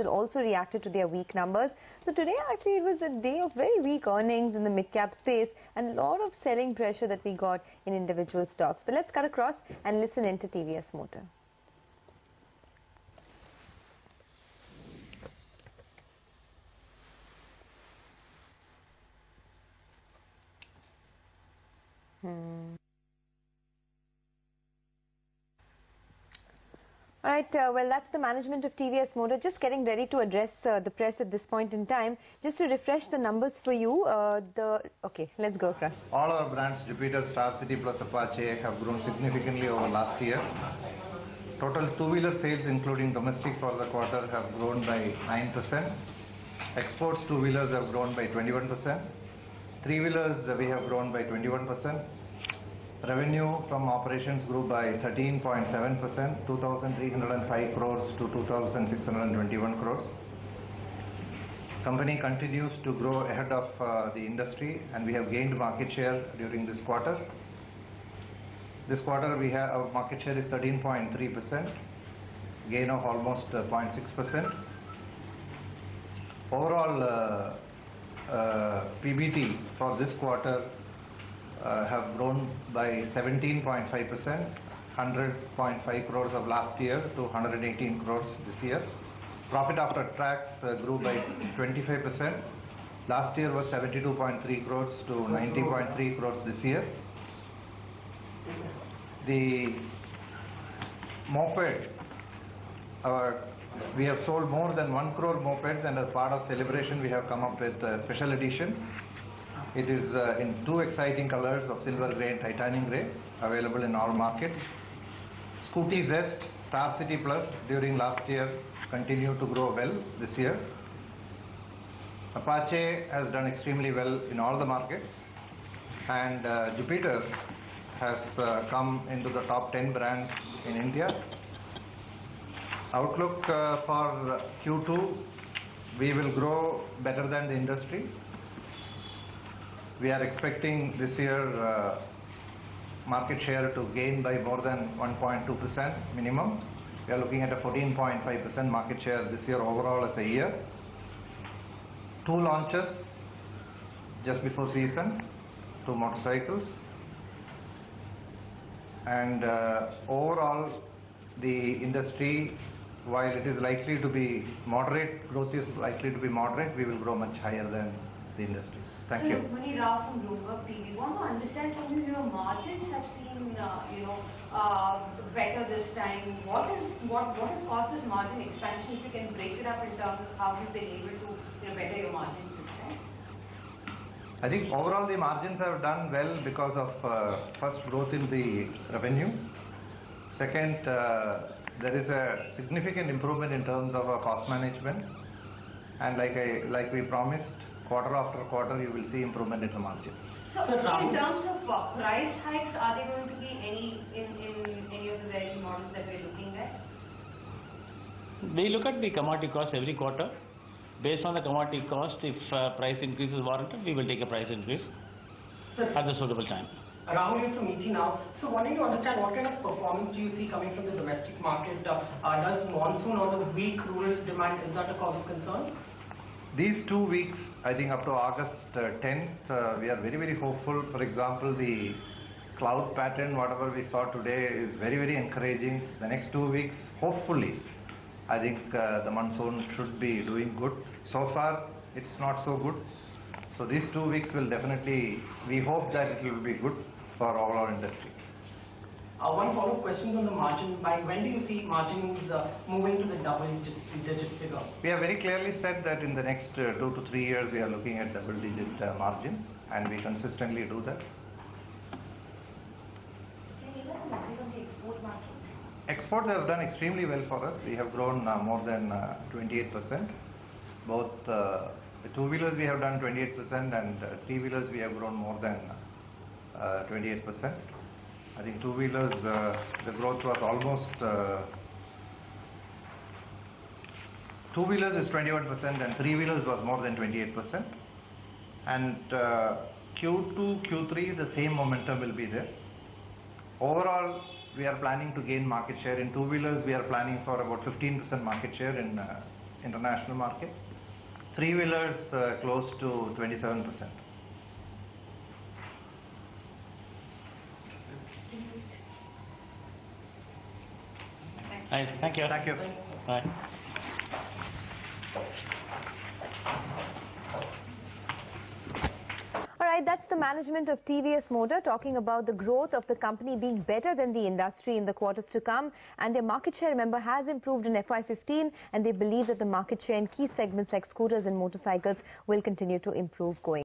also reacted to their weak numbers. So today actually it was a day of very weak earnings in the mid-cap space and a lot of selling pressure that we got in individual stocks. But let's cut across and listen into TVS Motor. All right, well, that's the management of TVS Motor just getting ready to address the press at this point in time. Just to refresh the numbers for you, okay, let's go across. All our brands, Jupiter, Star City plus Apache, have grown significantly over last year. Total two-wheeler sales, including domestic for the quarter, have grown by 9%. Exports two-wheelers have grown by 21%. Three-wheelers, we have grown by 21%. Revenue from operations grew by 13.7%, 2,305 crores to 2,621 crores. Company continues to grow ahead of the industry, and we have gained market share during this quarter. This quarter our market share is 13.3%, gain of almost 0.6%. Overall PBT for this quarter have grown by 17.5%, 100.5 crores of last year to 118 crores this year. Profit after tax grew by 25%. Last year was 72.3 crores to 90.3 crores this year. The moped, we have sold more than 1 crore mopeds, and as part of celebration we have come up with a special edition. It is in two exciting colors of silver grey and titanium grey, available in all markets. Scooty Zest, Star City Plus during last year continued to grow well this year. Apache has done extremely well in all the markets, and Jupiter has come into the top 10 brands in India. Outlook for Q2, we will grow better than the industry. We are expecting this year market share to gain by more than 1.2% minimum. We are looking at a 14.5% market share this year overall as a year. 2 launches just before season, 2 motorcycles. And overall the industry, while it is likely to be moderate, growth is likely to be moderate, we will grow much higher than the industry. Thank you. Rukmini Rao from Bloomberg TV. We want to understand from you, your margins have been, better this time. What has caused this margin expansion? If you can break it up in terms of how you've been able to better your margins this time. I think overall the margins have done well because of first, growth in the revenue. Second, there is a significant improvement in terms of our cost management, and like we promised, quarter after quarter you will see improvement in the margin. So in terms of price hikes, are there going to be any in any of the various models that we're looking at? We look at the commodity cost every quarter. Based on the commodity cost, if price increase is warranted, we will take a price increase at the suitable time. Rahul is from ET now. So wanting to understand what kind of performance do you see coming from the domestic market? Does monsoon or the weak rural demand, is that a cause of concern? These 2 weeks, I think up to August 10th, we are very, very hopeful. For example, the cloud pattern, whatever we saw today, is very, very encouraging. The next 2 weeks, hopefully, I think the monsoon should be doing good. So far, it's not so good. So these 2 weeks will definitely, we hope that it will be good for all our industry. One follow-up question on the margin. By when do you see margins moving to the double-digit figure? We have very clearly said that in the next 2 to 3 years we are looking at double-digit margin, and we consistently do that. Can you give us an update on the export market? Exports have done extremely well for us. We have grown more than 28%. Both the two-wheelers we have done 28%, and three-wheelers we have grown more than 28%. I think two-wheelers, the growth was almost, two-wheelers is 21% and three-wheelers was more than 28%. And Q2, Q3, the same momentum will be there. Overall, we are planning to gain market share. In two-wheelers, we are planning for about 15% market share in international market. Three-wheelers close to 27%. Nice. Thank you. Thank you. Bye. All right, that's the management of TVS Motor talking about the growth of the company being better than the industry in the quarters to come. And their market share, remember, has improved in FY15, and they believe that the market share in key segments like scooters and motorcycles will continue to improve going